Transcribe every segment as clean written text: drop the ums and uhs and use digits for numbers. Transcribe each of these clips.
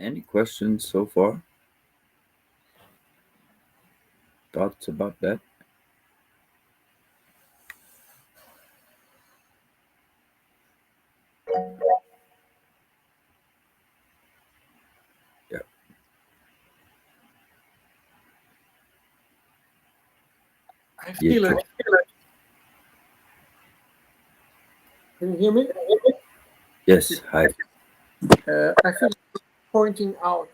Any questions so far? Thoughts about that? Yeah. I Yeah, feel Joe. it. Can you hear me? Yes. Hi. I feel pointing out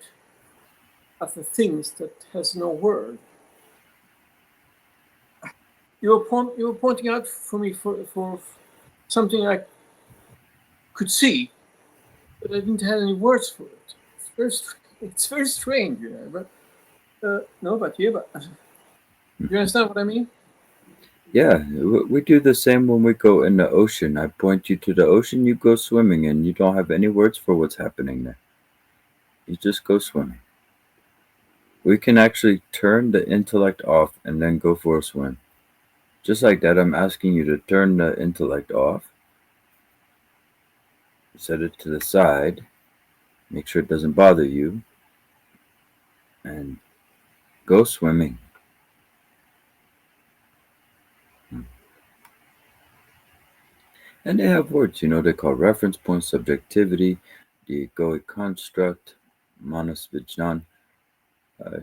at the things that has no word. You were pointing out for me for something I could see, but I didn't have any words for it. It's very strange, you know. But no, but yeah, but you understand what I mean? Yeah, we do the same when we go in the ocean. I point you to the ocean, you go swimming, and you don't have any words for what's happening there. You just go swimming. We can actually turn the intellect off and then go for a swim. Just like that, I'm asking you to turn the intellect off, set it to the side, make sure it doesn't bother you, and go swimming. And they have words, they call reference point, subjectivity, the egoic construct, manas vijnan. Uh,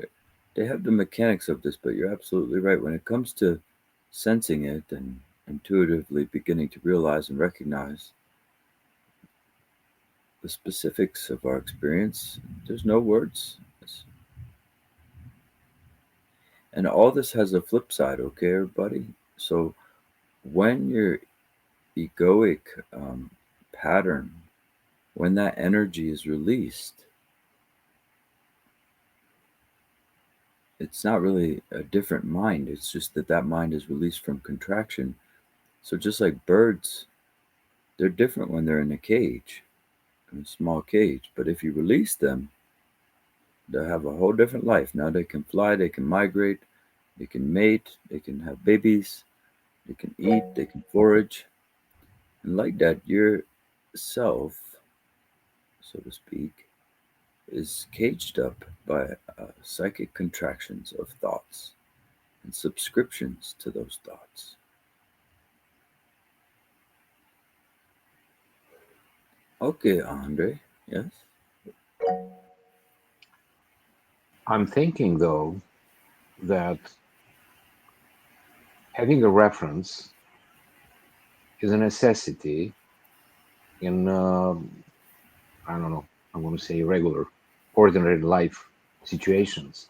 they have the mechanics of this, but you're absolutely right. When it comes to sensing it and intuitively beginning to realize and recognize the specifics of our experience, there's no words. And all this has a flip side, okay, everybody? So when your egoic um, pattern, when that energy is released, it's not really a different mind. It's just that that mind is released from contraction. So just like birds, they're different when they're in a cage, in a small cage. But if you release them, they'll have a whole different life. Now they can fly, they can migrate, they can mate, they can have babies, they can eat, they can forage. And like that, your self, so to speak, is caged up by psychic contractions of thoughts and subscriptions to those thoughts. Okay, Andre. Yes. I'm thinking though that having a reference is a necessity in I don't know, I want to say regular, ordinary life situations.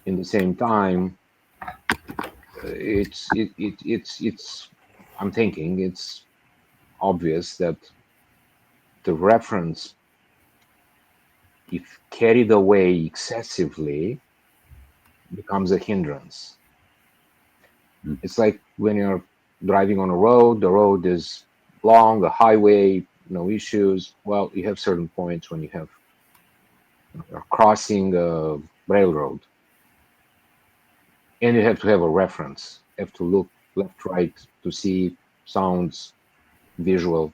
In the same time, it's I'm thinking it's obvious that the reference, if carried away excessively, becomes a hindrance. Mm. It's like when you're driving on a road, the road is long, a highway, no issues. Well, you have certain points when you're crossing a railroad, and you have to have a reference. You have to look left, right to see sounds, visual,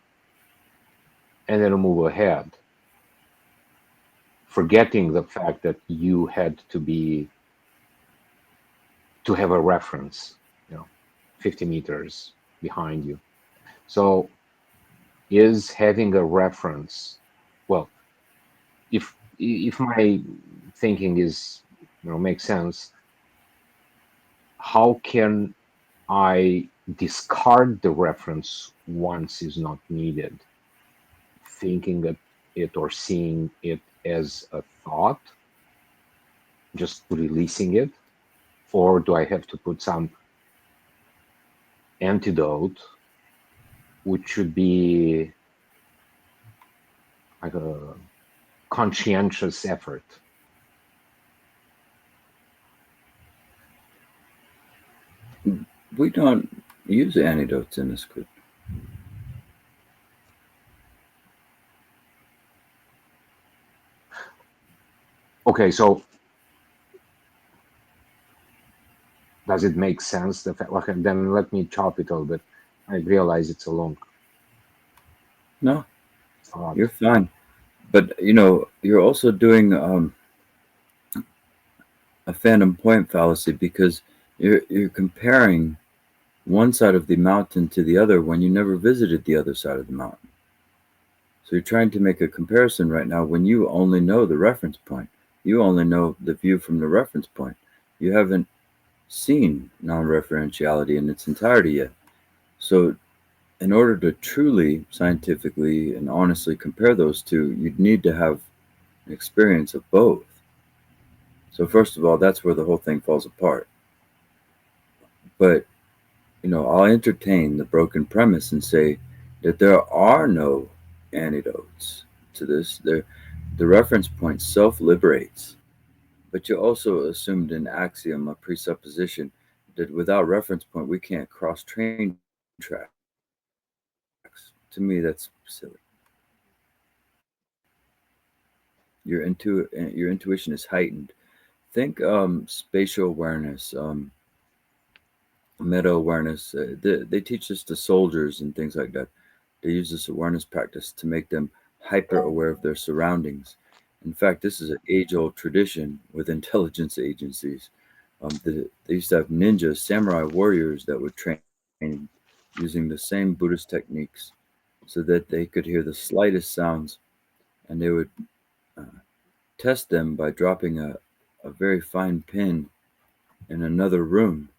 and then move ahead, forgetting the fact that you had to have a reference, 50 meters behind you. So is having a reference, well, if my thinking is makes sense, how can I discard the reference once is not needed, thinking that it or seeing it as a thought, just releasing it? Or do I have to put some antidote, which should be like a conscientious effort? We don't use antidotes in the script. Okay, so does it make sense? The fact, okay, then let me chop it a little bit. I realize it's a long No, thought. you're fine. But you're also doing a phantom point fallacy because you're comparing one side of the mountain to the other when you never visited the other side of the mountain. So you're trying to make a comparison right now when you only know the reference point. You only know the view from the reference point. You haven't seen non-referentiality in its entirety yet. So in order to truly scientifically and honestly compare those two, you'd need to have an experience of both. So first of all, that's where the whole thing falls apart. But I'll entertain the broken premise and say that there are no antidotes to this. The reference point self liberates, but you also assumed an axiom, a presupposition, that without reference point we can't cross train tracks. To me, that's silly. Your intuition is heightened. Think spatial awareness, meta awareness. They teach this to soldiers and things like that. They use this awareness practice to make them hyper aware of their surroundings. In fact, this is an age old tradition with intelligence agencies. They used to have ninjas, samurai warriors that would train using the same Buddhist techniques so that they could hear the slightest sounds, and they would uh, test them by dropping a very fine pin in another room,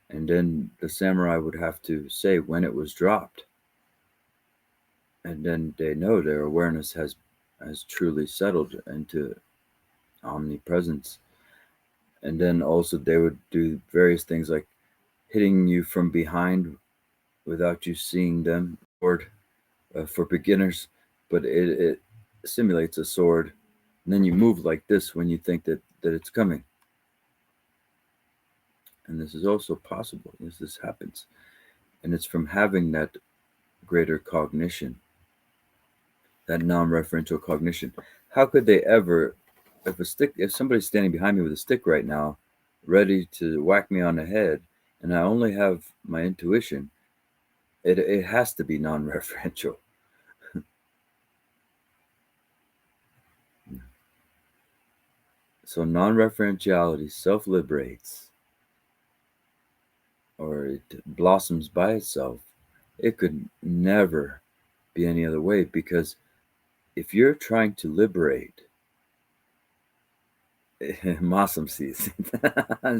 and then the samurai would have to say when it was dropped, and then they know their awareness has truly settled into omnipresence. And then also they would do various things like hitting you from behind without you seeing them. Sword for beginners, but it simulates a sword, and then you move like this when you think that it's coming. And this is also possible. This happens, and it's from having that greater cognition, that non-referential cognition. How could they ever, if somebody's standing behind me with a stick right now, ready to whack me on the head, and I only have my intuition, it has to be non-referential. So non-referentiality self-liberates, or it blossoms by itself. It could never be any other way, because if you're trying to liberate, Masum sees,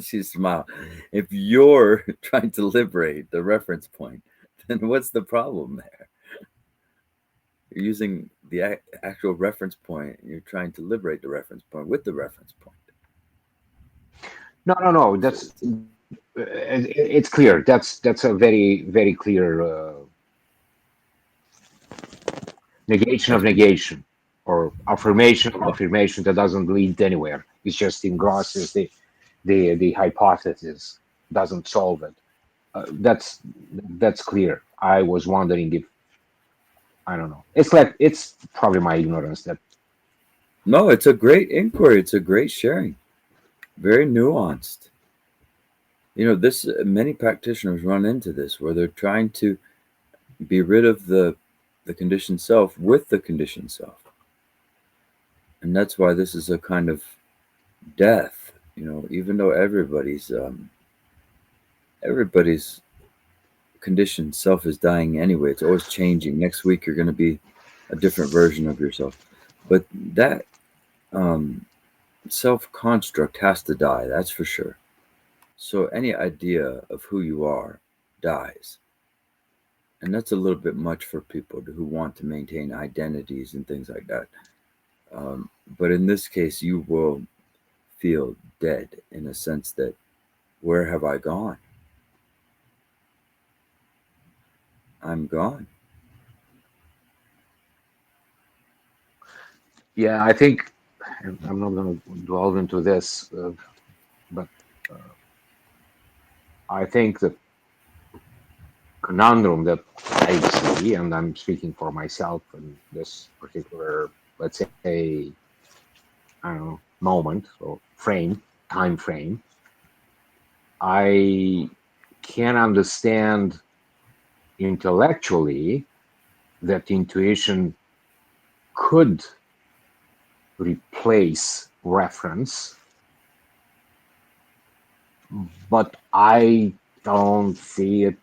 she smiled. If you're trying to liberate the reference point, then what's the problem there? You're using the actual reference point. You're trying to liberate the reference point with the reference point. No. So That's it's clear. That's a very clear negation of explanation. negation, or affirmation of affirmation that doesn't lead anywhere. It just engrosses the hypothesis, doesn't solve it. That's clear. I was wondering if, I don't know. It's like, it's probably my ignorance that. No, it's a great inquiry. It's a great sharing. Very nuanced. This many practitioners run into this where they're trying to be rid of the conditioned self with the conditioned self, and that's why this is a kind of death. Even though everybody's conditioned self is dying anyway. It's always changing. Next week you're going to be a different version of yourself, but that um, self construct has to die. That's for sure. So any idea of who you are dies. And that's a little bit much for people who want to maintain identities and things like that. But in this case, you will feel dead in a sense that, where have I gone? I'm gone. Yeah, I think I'm not going to delve into this, but uh, I think the conundrum that I see, and I'm speaking for myself in this particular, let's say, I don't know, moment or time frame, I can understand intellectually that intuition could replace reference, but I don't see it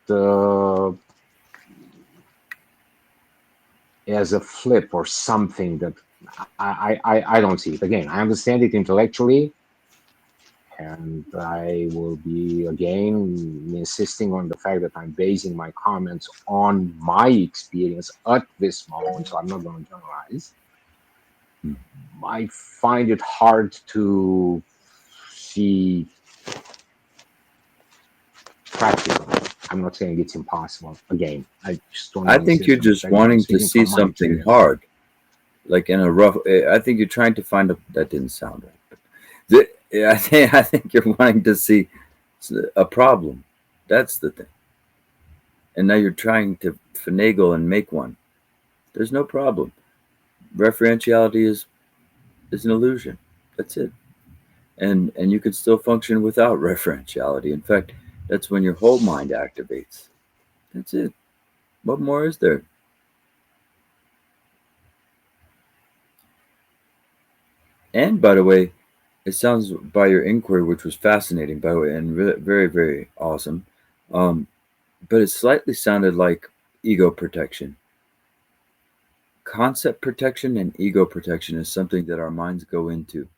as a flip or something that I don't see it. Again, I understand it intellectually, and I will be again insisting on the fact that I'm basing my comments on my experience at this moment, so I'm not going to generalize. I find it hard to see practical. I'm not saying it's impossible. Again, I just want to I think you're insist on the just fact that I'm wanting to speaking see from my something experience. hard, like in a rough. I think you're trying to find a. That didn't sound right. I think you're wanting to see a problem. That's the thing. And now you're trying to finagle and make one. There's no problem. Referentiality is an illusion. That's it. And you can still function without referentiality. In fact, that's when your whole mind activates. That's it. What more is there? And by the way, it sounds by your inquiry, which was fascinating, by the way, and very, very awesome. Um, but it slightly sounded like ego protection. Concept protection and ego protection is something that our minds go into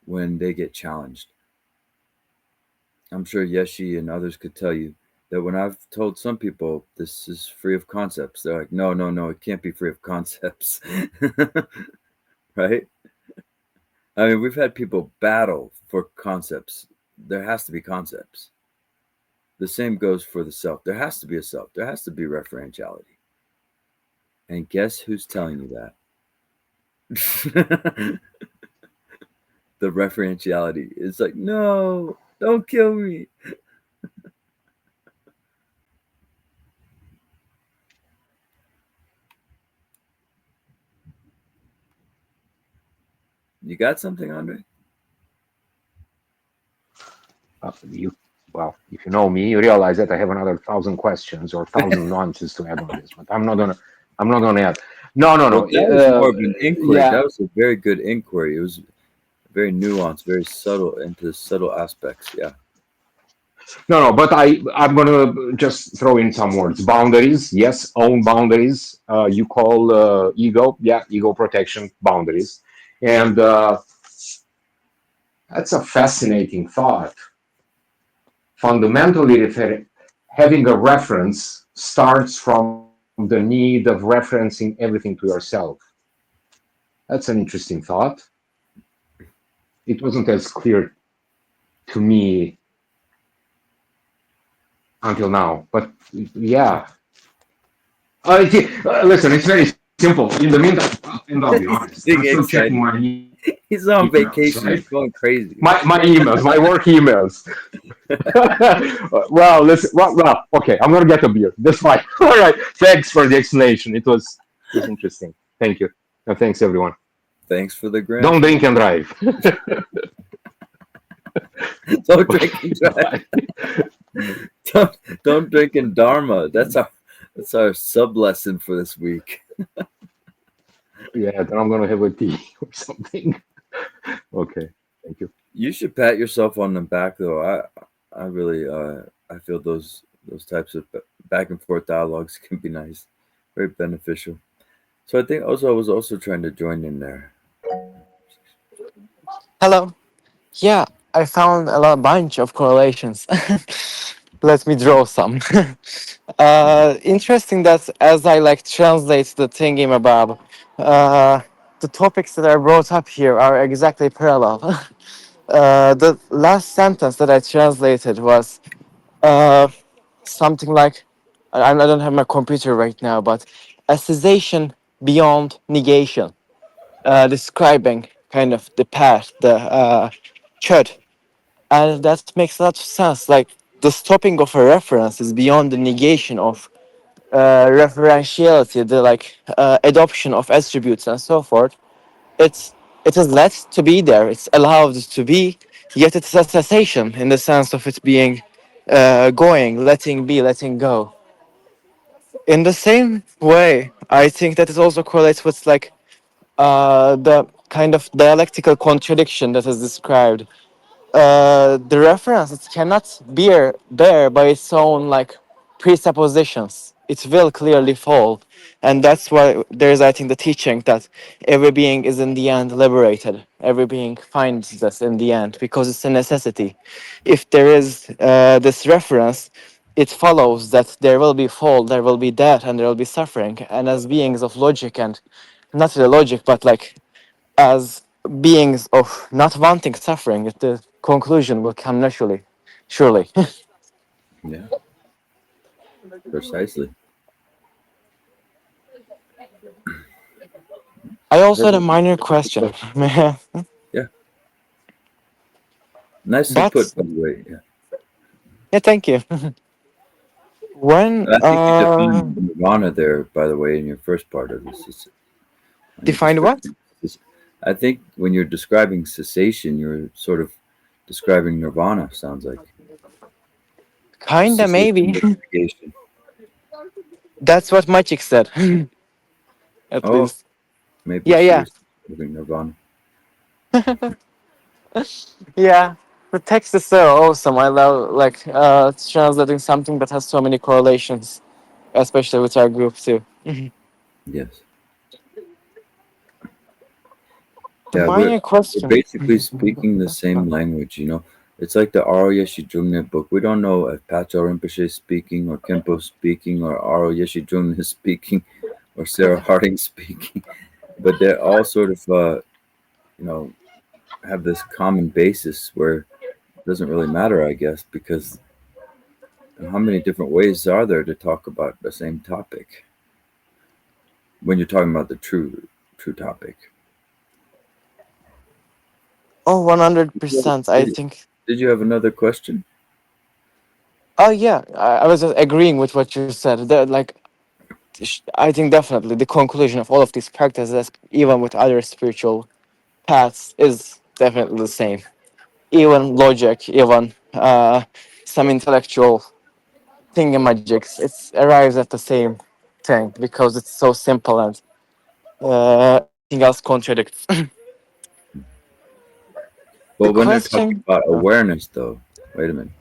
when they get challenged. I'm sure Yeshi and others could tell you that when I've told some people this is free of concepts, they're like, no, no, no, it can't be free of concepts. Right? I mean, we've had people battle for concepts. There has to be concepts. The same goes for the self. There has to be a self. There has to be referentiality. And guess who's telling you that? The referentiality. It's like, no, don't kill me. You got something, Andre? You well, if you know me, you realize that I have another 1,000 questions or 1,000 nuances to add on this, but I'm not gonna add. No, no, Well, no. that was more of an inquiry. Yeah, That was a very good inquiry. It was very nuanced, very subtle into subtle aspects. Yeah. no, no. But I'm gonna just throw in some words. Boundaries, yes, own boundaries. You call ego, yeah, ego protection, boundaries, and that's a fascinating thought. Fundamentally, having a reference starts from the need of referencing everything to yourself. That's an interesting thought. It wasn't as clear to me until now, but yeah. Listen, it's very simple. In the meantime, and I'll be honest, I'm He's still getting checking my excited. He's on emails, right? vacation. He's going crazy. My emails, my work emails. Well, listen. Well, okay. I'm gonna get a beer. That's fine. All right. Thanks for the explanation. It was interesting. Thank you, and thanks everyone. Thanks for the grant. Don't drink and drive. Don't Okay. drink and drive. Bye. Don't drink in Dharma. That's our sub lesson for this week. Yeah. Then I'm gonna have a tea or something. Okay. Thank you. You should pat yourself on the back, though. I really I feel those types of back and forth dialogues can be nice, very beneficial. So I think also I was also trying to join in there. Hello. Yeah, I found bunch of correlations. Let me draw some. Interesting that as I like translate the thingy above, the topics that are brought up here are exactly parallel. The last sentence that I translated was uh, something like, I don't have my computer right now, but a cessation beyond negation, describing kind of the path, the chud. And that makes a lot of sense. Like the stopping of a reference is beyond the negation of referentiality, the adoption of attributes and so forth. It's it is let to be there. It's allowed to be, yet it's a cessation in the sense of it being going, letting be, letting go. In the same way, I think that it also correlates with the kind of dialectical contradiction that is described, the reference it cannot bear by its own like presuppositions. It will clearly fall, and that's why there is, I think, the teaching that every being is in the end liberated. Every being finds this in the end because it's a necessity. If there is this reference, it follows that there will be fall, there will be death, and there will be suffering. And as beings of logic and not the logic, but like as beings of not wanting suffering, the conclusion will come naturally, surely. Yeah, precisely. I also had a Perfect. minor question. Yeah, nicely But put, by the way. Yeah, yeah, thank you. When I think you defined nirvana there, by the way, in your first part of this. When you're defined what? describing, I think when you're describing cessation, you're sort of describing nirvana. Sounds like Kinda, cessation maybe. of negation. That's what Magic said, at Oh, least. maybe Yeah, she yeah, was describing nirvana. yeah. The text is so awesome. I love like translating something that has so many correlations, especially with our group too. Yes. The Yeah, minor we're question. basically speaking the same language, you know. It's like the Aro Yeshijungne book. We don't know if Pacho Rinpoche is speaking or Kempo speaking or Aro Yeshijungne is speaking or Sarah Harding speaking, but they're all sort of, you know, have this common basis where it doesn't really matter, I guess, because how many different ways are there to talk about the same topic when you're talking about the true topic? Oh, Yeah. 100%. I Did, think. did you have another question? Oh yeah, I was just agreeing with what you said. Like, I think definitely the conclusion of all of these practices, even with other spiritual paths, is definitely the same. Even logic, even some intellectual thingamajigs, it arrives at the same thing because it's so simple and everything else contradicts. The Well, when they're talking question, about awareness, though, wait a minute.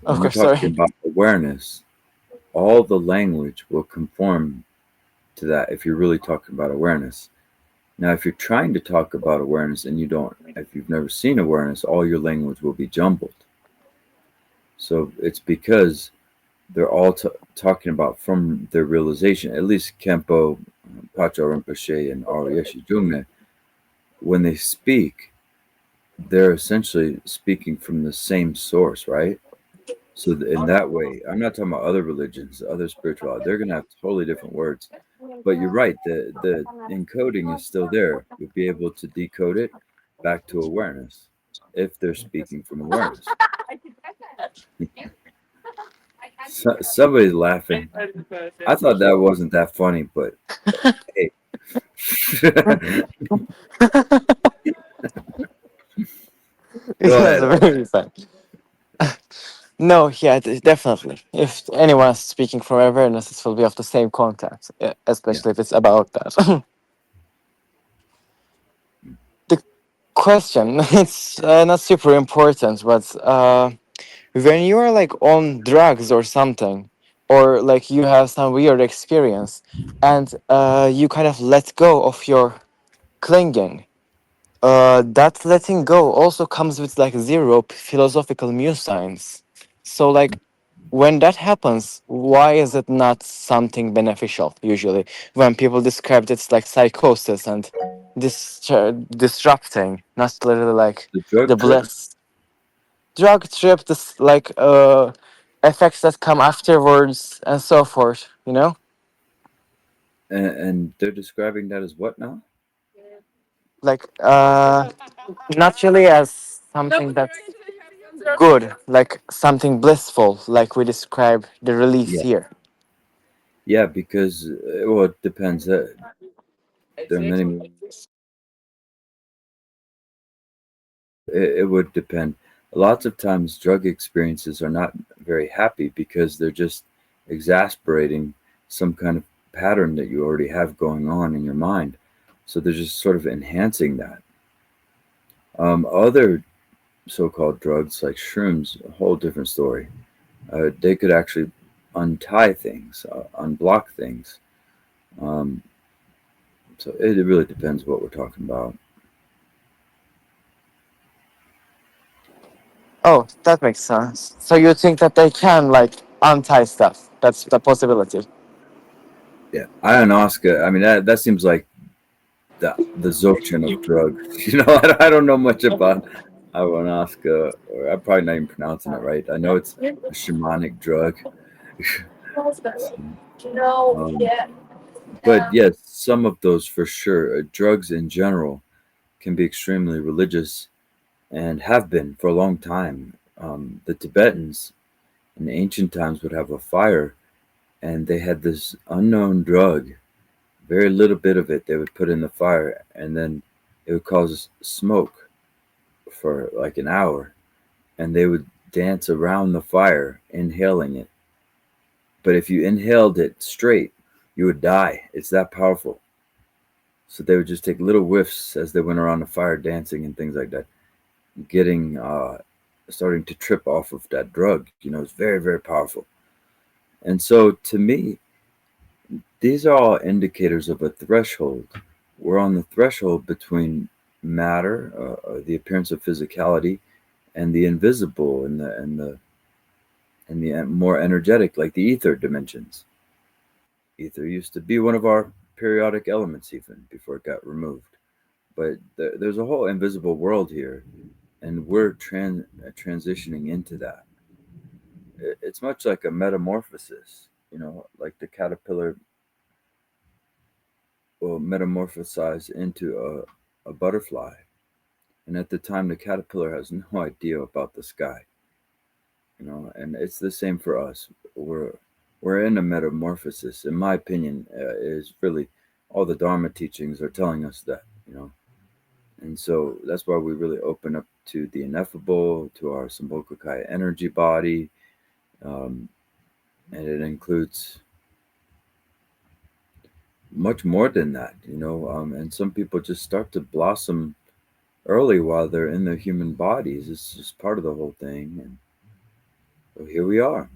of When they're course, talking sorry. about awareness, all the language will conform to that if you're really talking about awareness. Now, if you're trying to talk about awareness and you don't, if you've never seen awareness, all your language will be jumbled. So it's because they're all talking about from their realization, at least Kempo, Pacho Rinpoche, and Aryeshi Jungne, when they speak, they're essentially speaking from the same source, right? So in that way, I'm not talking about other religions, other spirituality. They're going to have totally different words. But you're right. The encoding is still there. You'll be able to decode it back to awareness if they're speaking from awareness. Somebody's laughing. I thought that wasn't that funny, but hey. It Go was ahead. very fun. No, yeah, definitely. If anyone's speaking from awareness, it will be of the same content, Yeah. especially if it's about that. The question, it's not super important, but when you are like on drugs or something, or like you have some weird experience, and you kind of let go of your clinging, that letting go also comes with like zero philosophical mu science. So like when that happens, why is it not something beneficial usually? When people describe it, it's like psychosis and disrupting, not literally like The drug the trip, bliss. Drug trip, this like effects that come afterwards and so forth, you know? and they're describing that as what now? Like not really as something that's good, like something blissful, like we describe the release Yeah. here. Yeah, because, well, it depends. There are many. It would depend. Lots of times, drug experiences are not very happy because they're just exasperating some kind of pattern that you already have going on in your mind. So they're just sort of enhancing that. Other so-called drugs like shrooms, a whole different story. They could actually untie things, unblock things. Um, so it really depends what we're talking about. Oh, that makes sense. So you think that they can like untie stuff? That's the possibility. Yeah, ayahuasca. I mean, that seems like the Zochin of drugs. I don't know much about ayahuasca, or I'm probably not even pronouncing it right. I know it's a shamanic drug. um, but yes, some of those for sure. Drugs in general can be extremely religious and have been for a long time. The Tibetans in ancient times would have a fire, and they had this unknown drug. Very little bit of it they would put in the fire, and then it would cause smoke for like an hour, and they would dance around the fire, inhaling it. But if you inhaled it straight, you would die. It's that powerful. So they would just take little whiffs as they went around the fire, dancing and things like that, getting starting to trip off of that drug. It's very, very powerful. And so to me, these are all indicators of a threshold. We're on the threshold between matter, the appearance of physicality, and the invisible and the more energetic, like the ether dimensions. Ether used to be one of our periodic elements, even before it got removed. But there's a whole invisible world here, and we're transitioning into that. It's much like a metamorphosis, like the caterpillar will metamorphosize into a butterfly. And at the time, the caterpillar has no idea about the sky, and it's the same for us. We're in a metamorphosis. In my opinion, is really all the Dharma teachings are telling us that. And so that's why we really open up to the ineffable, to our Sambhogakaya energy body, um, and it includes much more than that. And some people just start to blossom early while they're in their human bodies. It's just part of the whole thing. And so here we are,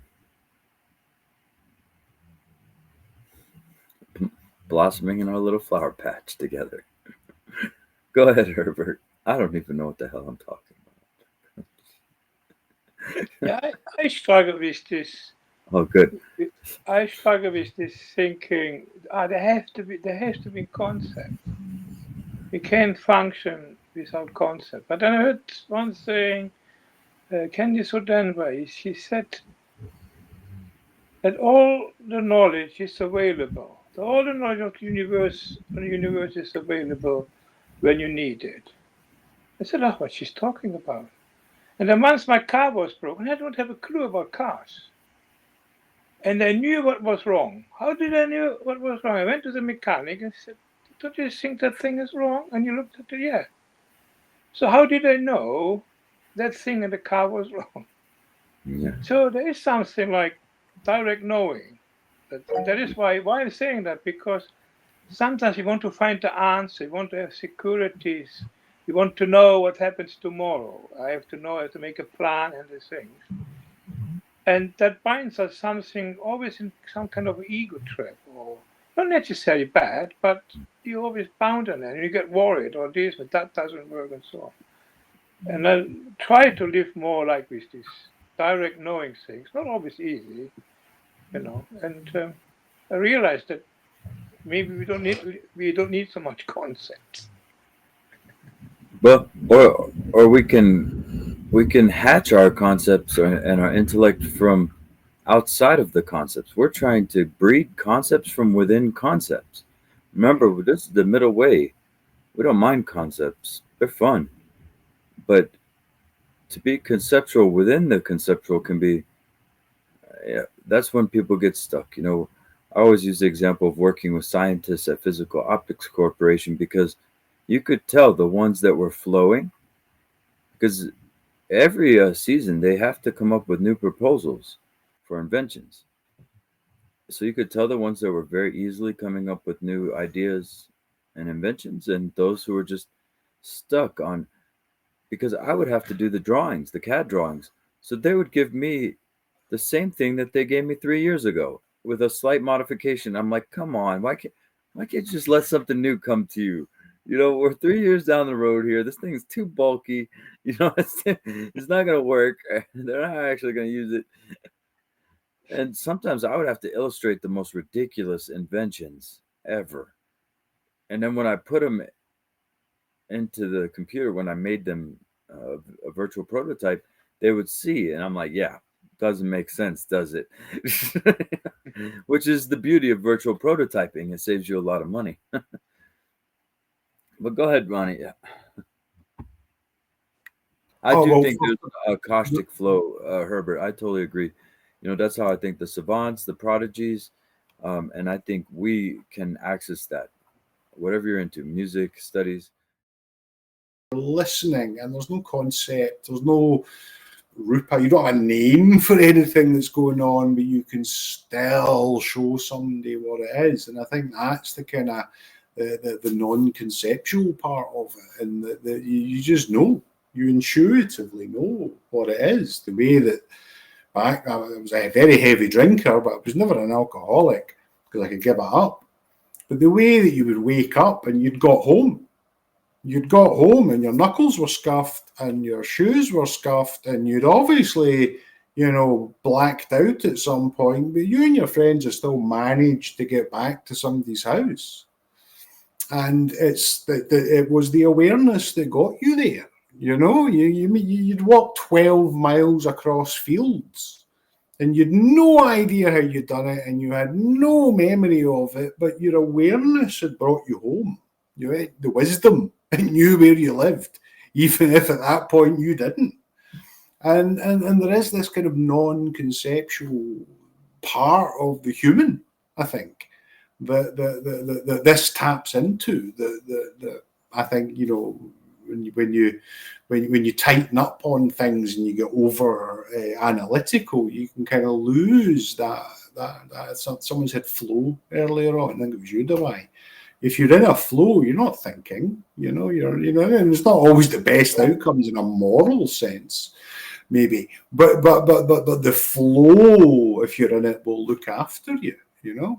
blossoming in our little flower patch together. Go ahead, Herbert. I don't even know what the hell I'm talking Yeah, I struggle with this. about. Oh, good. I struggle with this thinking. There has to be concept. We can't function without concept. But then I heard one saying, Candy Sudanway, she said that all the knowledge is available. All the knowledge of the universe is available when you need it. I said, oh, what she's talking about. And then once my car was broken, I don't have a clue about cars. And I knew what was wrong. How did I know what was wrong? I went to the mechanic and said, don't you think that thing is wrong? And you looked at it, yeah. So how did I know that thing in the car was wrong? Yeah. So there is something like direct knowing. That is why I'm saying that, because sometimes you want to find the answer, you want to have securities, you want to know what happens tomorrow. I have to know, I have to make a plan and these things. And that binds us something always in some kind of ego trap, or not necessarily bad, but you're always bound on it and you get worried, or this, but that doesn't work, and so on. And I try to live more like with this direct knowing things, not always easy. And I realized that maybe we don't need so much concepts. But or we can hatch our concepts and our intellect from outside of the concepts. We're trying to breed concepts from within concepts. Remember, this is the middle way. We don't mind concepts; they're fun. But to be conceptual within the conceptual can be, yeah, that's when people get stuck. I always use the example of working with scientists at Physical Optics Corporation, because you could tell the ones that were flowing, because every season they have to come up with new proposals for inventions. So you could tell the ones that were very easily coming up with new ideas, and inventions, and those who are just stuck on, because I would have to do the drawings, the CAD drawings. So they would give me the same thing that they gave me 3 years ago with a slight modification. I'm like, come on, why can't you just let something new come to you? We're 3 years down the road here. This thing's too bulky. It's not gonna work. They're not actually gonna use it. And sometimes I would have to illustrate the most ridiculous inventions ever. And then when I put them into the computer, when I made them a virtual prototype, they would see, and I'm like, yeah, doesn't make sense, does it? Which is the beauty of virtual prototyping. It saves you a lot of money. But go ahead, Ronnie. Yeah. I Oh do well, think there's a caustic flow, Herbert. I totally agree. That's how I think the savants, the prodigies, and I think we can access that. Whatever you're into, music, studies. listening, and there's no concept, there's no Rupa, you don't have a name for anything that's going on, but you can still show somebody what it is. And I think that's the kind of the non-conceptual part of it, and that you just know, you intuitively know what it is. The way that I was a very heavy drinker, but I was never an alcoholic because I could give it up. But the way that you would wake up and you'd got home and your knuckles were scuffed and your shoes were scuffed and you'd obviously, blacked out at some point, but you and your friends have still managed to get back to somebody's house. And it was the awareness that got you there. You'd walk 12 miles across fields and you'd no idea how you'd done it and you had no memory of it, but your awareness had brought you home. You had the wisdom and knew where you lived, even if at that point you didn't. And there is this kind of non-conceptual part of the human, I think, that this taps into. I think, when you tighten up on things and you get over analytical, you can kind of lose that. Someone said flow earlier on. I think it was you, Dawai. If you're in a flow, you're not thinking. And it's not always the best outcomes in a moral sense, maybe. But the flow, if you're in it, will look after you.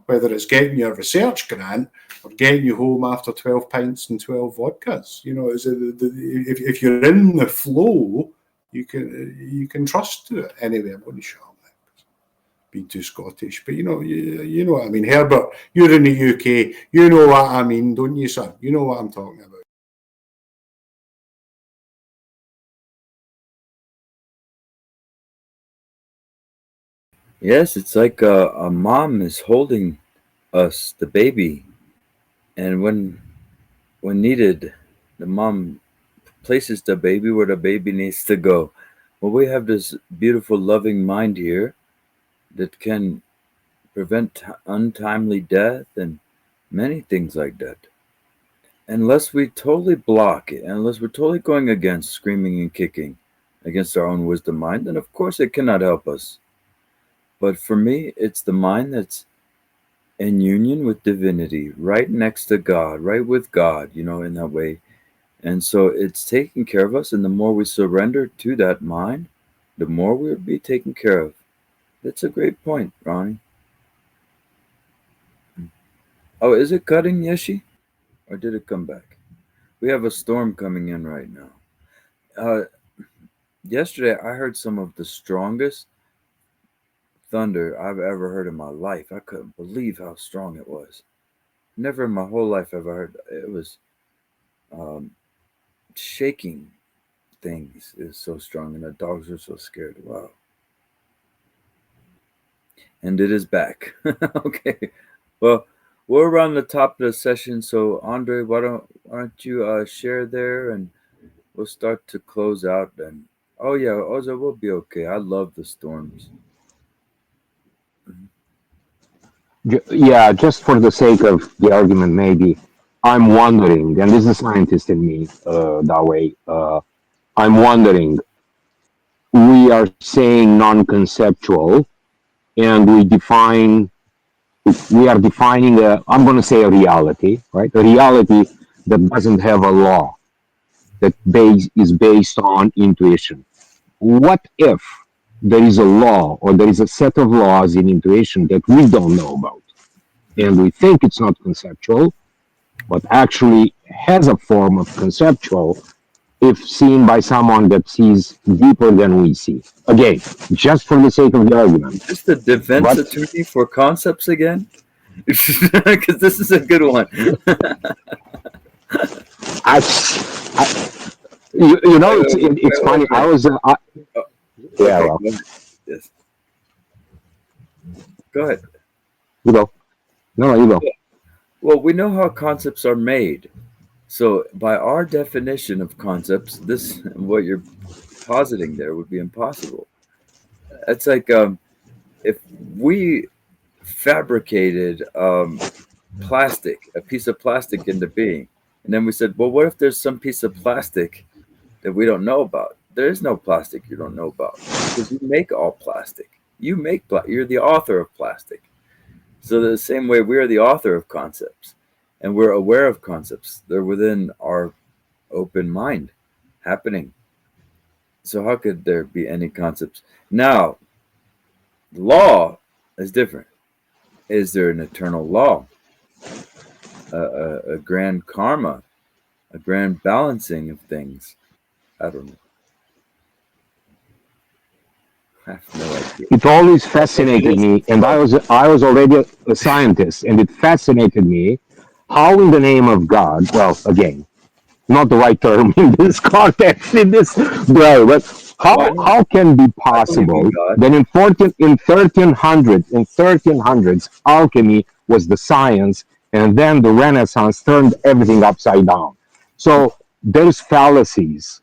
Whether it's getting you a research grant or getting you home after 12 pints and 12 vodkas. If you're in the flow, you can trust to it. Anyway, I'm going to shut up. Being too Scottish, but you know what I mean. Herbert, you're in the UK, you know what I mean, don't you, son? You know what I'm talking about. Yes, it's like a mom is holding us, the baby, and when needed, the mom places the baby where the baby needs to go. Well, we have this beautiful, loving mind here that can prevent untimely death and many things like that. Unless we totally block it, unless we're totally going against, screaming and kicking against our own wisdom mind, then of course it cannot help us. But for me, it's the mind that's in union with divinity, right next to God, right with God, in that way. And so it's taking care of us, and the more we surrender to that mind, the more we'll be taken care of. That's a great point, Ronnie. Oh, is it cutting, Yeshi? Or did it come back? We have a storm coming in right now. Uh, Yesterday, I heard some of the strongest thunder I've ever heard in my life. I couldn't believe how strong it was. Never in my whole life have I heard it. Was um, shaking things is so strong, and the dogs are so scared. Wow. And it is back. Okay. Well, we're around the top of the session, so Andre, why don't you share there, and we'll start to close out. And oh yeah, Oza will be okay. I love the storms. Yeah, just for the sake of the argument, maybe I'm wondering, and this is a scientist in me, that way. I'm wondering, we are saying non-conceptual, and we define we are defining I'm going to say a reality, right? A reality that doesn't have a law, that is based on intuition. What if there is a law or there is a set of laws in intuition that we don't know about? And we think it's not conceptual, but actually has a form of conceptual if seen by someone that sees deeper than we see. Again, just for the sake of the argument. Just the defense But attorney for concepts again? Because this is a good one. I, you know, it's Wait, funny. wait. Oh, Yeah, okay, well, go ahead. Yes, go ahead. you go. No, you go. Well, we know how concepts are made. So, by our definition of concepts, this what you're positing there would be impossible. It's like if we fabricated plastic, a piece of plastic into being, and then we said, well, what if there's some piece of plastic that we don't know about? There is no plastic you don't know about because you make all plastic. You make you're the author of plastic. So the same way we are the author of concepts, and we're aware of concepts. They're within our open mind, happening. So how could there be any concepts? Now, law is different. Is there an eternal law, a grand karma, a grand balancing of things? I don't know. I have no idea. It always Our fascinated definitions me, and of I was already a scientist, and it fascinated me how, in the name of God, well, again, not the right term in this context, in this way, but well, how can it be I know you mean possible God. that in 1300s, alchemy was the science, and then the Renaissance turned everything upside down. So there's fallacies.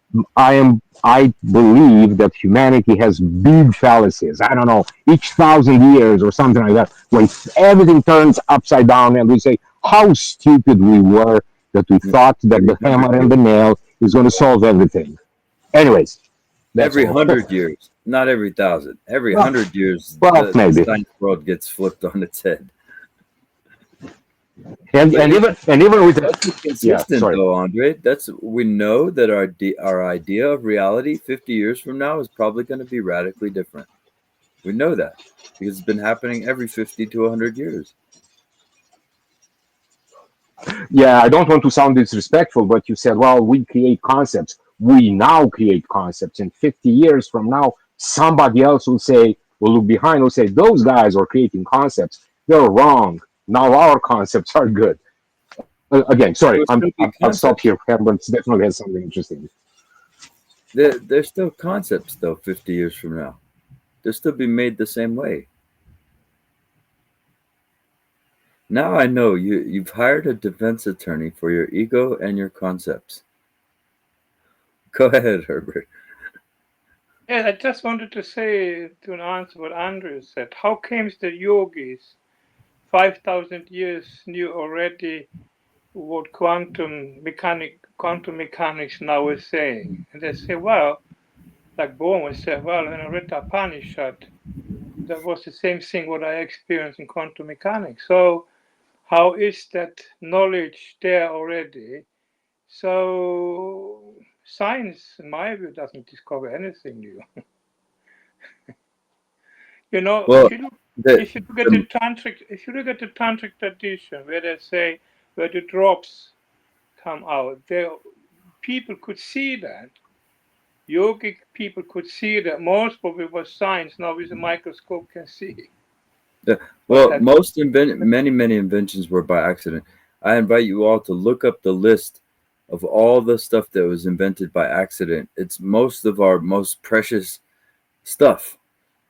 I believe that humanity has big fallacies. I don't know, each 1,000 years or something like that, when everything turns upside down, and we say how stupid we were that we thought that Every the hundred hammer and years. the nail is going to solve everything. Anyways, that's Every all. 100 years, not every thousand. Every Well, 100 years, well, the maybe. science world gets flipped on its head. And But even with let's be yeah, consistent, sorry. though, Andre. That's we know that our idea of reality 50 years from now is probably going to be radically different. We know that because it's been happening every 50 to 100 years. Yeah, I don't want to sound disrespectful, but you said, well, we create concepts. We now create concepts. In 50 years from now, somebody else will say, will look behind, will say, those guys are creating concepts. They're wrong. Now our concepts are good. Again, There sorry, will still be I'll stop concepts. here. Cameron definitely has something interesting. There's still concepts, though, 50 years from now. They'll still be made the same way. Now I know you've hired a defense attorney for your ego and your concepts. Go ahead, Herbert. Yeah, I just wanted to say to answer what Andrew said. How comes the yogis 5,000 years knew already what quantum mechanics now is saying? And they say, well, like Bohm said, well, when I read the Upanishad, that was the same thing what I experienced in quantum mechanics. So how is that knowledge there already? So science, in my view, doesn't discover anything new. You know, Well, the, if you look at the the tantric tradition, where they say where the drops come out, there people could see that. Yogic people could see that. Most probably what science now with a microscope can see. Yeah. But Well, that many inventions were by accident. I invite you all to look up the list of all the stuff that was invented by accident. It's most of our most precious stuff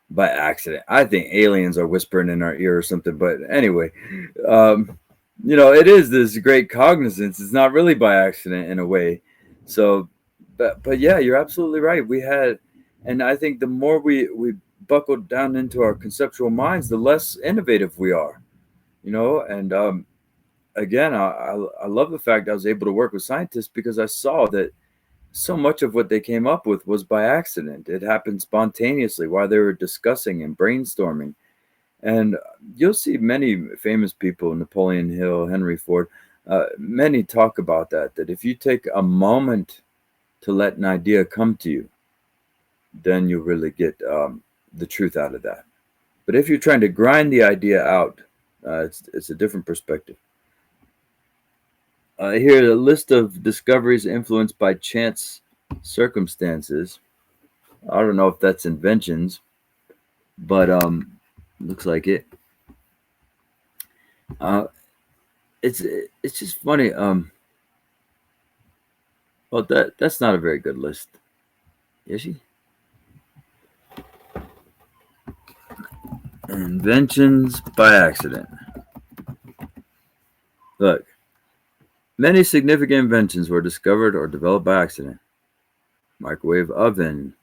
by accident. I think aliens are whispering in our ear or something. But anyway, um, it is this great cognizance. It's not really by accident in a way. So, but yeah, you're absolutely right. We had, and I think the more we buckled down into our conceptual minds, the less innovative we are. And again, I love the fact I was able to work with scientists because I saw that so much of what they came up with was by accident. It happened spontaneously while they were discussing and brainstorming. And you'll see many famous people, Napoleon Hill, Henry Ford, many talk about that, that if you take a moment to let an idea come to you, then you'll really get the truth out of that. But if you're trying to grind the idea out, it's a different perspective. Here, a list of discoveries influenced by chance circumstances. I don't know if that's inventions, but looks like it. Uh, it's just funny. Well, that's not a very good list, is she? Inventions by accident. Look, many significant inventions were discovered or developed by accident. Microwave oven.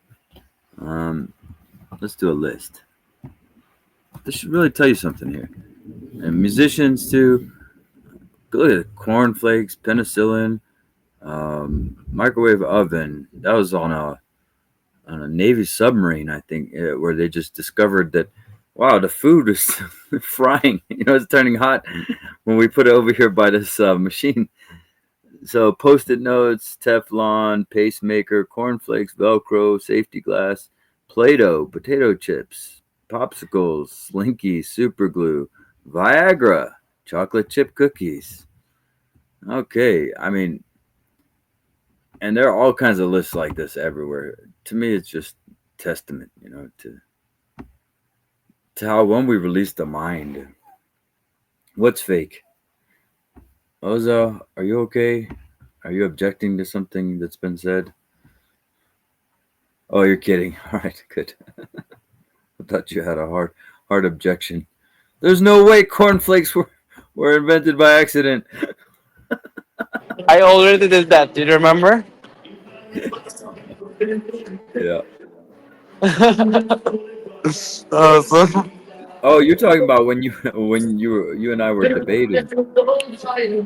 Um, let's do a list. This should really tell you something here. And musicians too. Look at cornflakes, penicillin, microwave oven. That was on a Navy submarine, I think, where they just discovered that, wow, the food is frying. It's turning hot when we put it over here by this machine. So post-it notes, Teflon, pacemaker, cornflakes, Velcro, safety glass, Play-Doh, potato chips, popsicles, Slinky, super glue, Viagra, chocolate chip cookies. Okay, I mean, and there are all kinds of lists like this everywhere. To me, it's just testament, to how when we release the mind, what's fake? Oza, are you okay? Are you objecting to something that's been said? Oh, you're kidding. All right, good. I thought you had a hard objection. There's no way cornflakes were invented by accident. I already did that. Do you remember? Yeah. So, Oh, you're talking about when you when you and I were debating.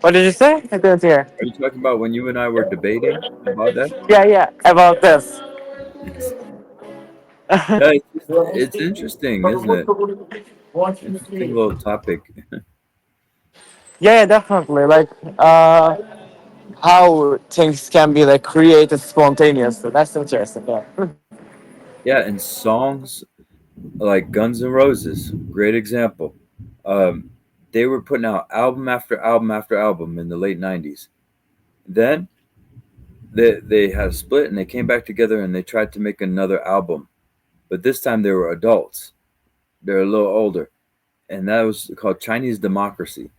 what did you say? I didn't hear. Are you talking about when you and I were debating about that? Yeah, yeah, about this. Yes. Yeah, it's interesting, isn't it? Interesting little topic. Yeah, yeah, definitely. Like, how things can be like created spontaneously. That's interesting. Yeah. Yeah, and songs like Guns N' Roses, great example. Um, they were putting out album after album after album in the late '90s. Then they had a split and they came back together and they tried to make another album, but this time they were adults. They're a little older, and that was called Chinese Democracy.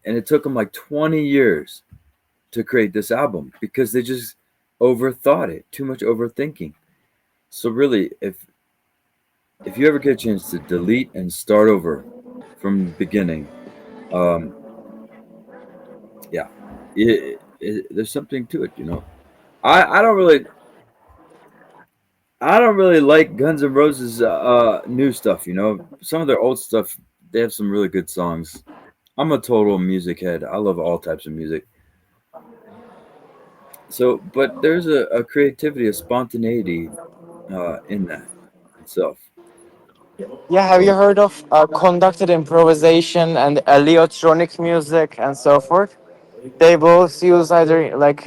And it took them like 20 years to create this album because they just overthought it, too much overthinking. So really, if you ever get a chance to delete and start over from the beginning, um, yeah, there's something to it. I don't really like Guns N' Roses new stuff. Some of their old stuff, they have some really good songs. I'm a total music head. I love all types of music. So, but there's a creativity, a spontaneity in that itself. Yeah, have you So, heard of conducted improvisation and electronic music and so forth? They both use either like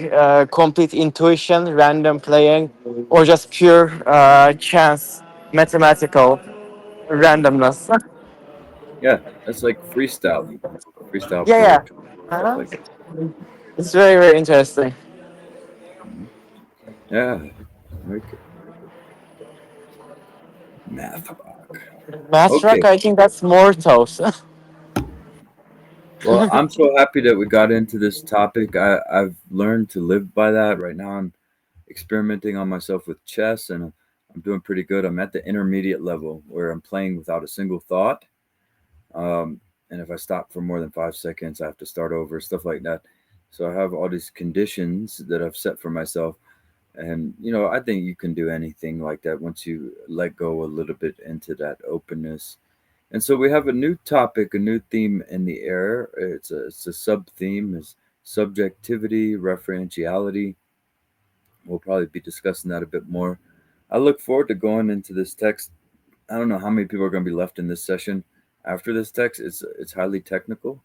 complete intuition, random playing, or just pure chance, mathematical randomness. yeah, that's like freestyling, freestyle Yeah, yeah. poetry, stuff Uh-huh. like that. It's very, very interesting. Mhm. Yeah, very good. Math rock. Math rock, Okay. I think that's more toast. Well, I'm so happy that we got into this topic. I've learned to live by that. Right now, I'm experimenting on myself with chess, and I'm doing pretty good. I'm at the intermediate level where I'm playing without a single thought. Um, and if I stop for more than 5 seconds, I have to start over, stuff like that. So I have all these conditions that I've set for myself. And, I think you can do anything like that once you let go a little bit into that openness. And so we have a new topic, a new theme in the air. It's a sub theme is subjectivity, referentiality. We'll probably be discussing that a bit more. I look forward to going into this text. I don't know how many people are going to be left in this session. after this text. It's highly technical,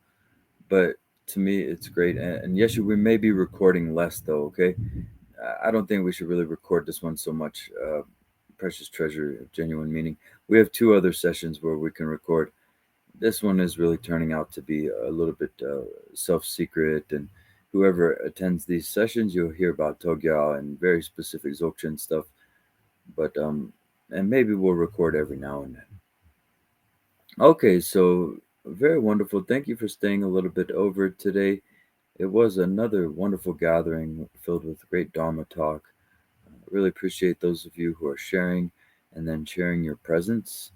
but to me it's great. And yes, we may be recording less though. Okay, I don't think we should really record this one so much. Precious treasure of genuine meaning. We have two other sessions where we can record. This one is really turning out to be a little bit self secret, and whoever attends these sessions, you'll hear about Togya and very specific Dzogchen stuff. But and maybe we'll record every now and then. Okay, so very wonderful. Thank you for staying a little bit over today. It was another wonderful gathering filled with great Dharma talk. Really appreciate those of you who are sharing and then sharing your presence.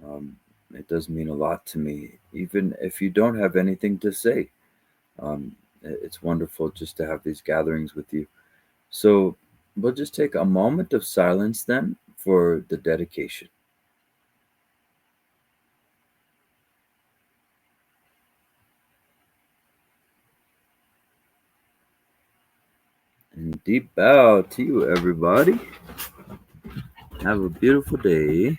Um, it does mean a lot to me, even if you don't have anything to say. It's wonderful just to have these gatherings with you. So we'll just take a moment of silence then for the dedication. And deep bow to you, everybody. Have a beautiful day.